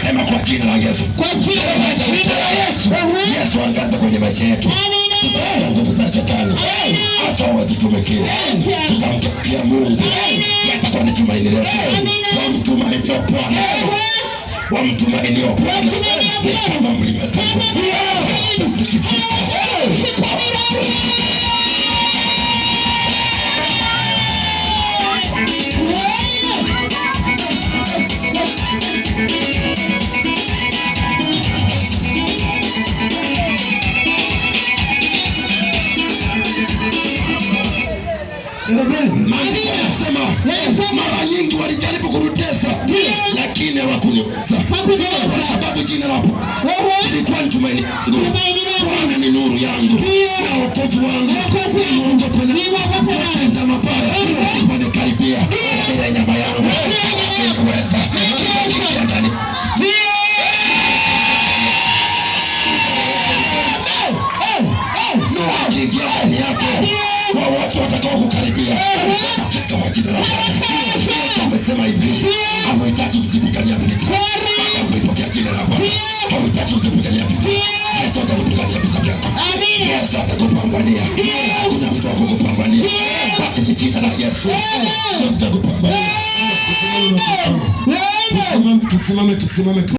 Sema kwa jina la Yesu. Kwa jina la Yesu. Yesu angaza kwenye maisha yetu. Tuta nguvu za shetani. Hata wazitumikie. Tutamtumikia Mungu. Yatakuwa ni tumaini letu. Wamtumainio Bwana. Wamtumainio Bwana. Ni kama mlima Sayuni. Tukifika. Maandiko yanasema mara nyingi walijaribu kurutesa, lakini hawakuniweza, kwa sababu jina lako lilikuwa ni tumaini langu. Bwana ni nuru yangu na wokovu wangu, watenda mabaya wanikaribia, ile nyama yangu hawakuweza kuingia ndani. Wakiingia ndani yako, wote watakao kukaribia katika kwa jina la Bwana. Tumesema hivi, hamhitaji kujipigania vita, baada ya kupokea jina la Bwana. Hamhitaji kujipigania vita, Yesu atakupigania vita vyako. Yesu atakupambania. Hakuna mtu akukupambania, bali ni jina la Yesu atakupambania. Tusimame.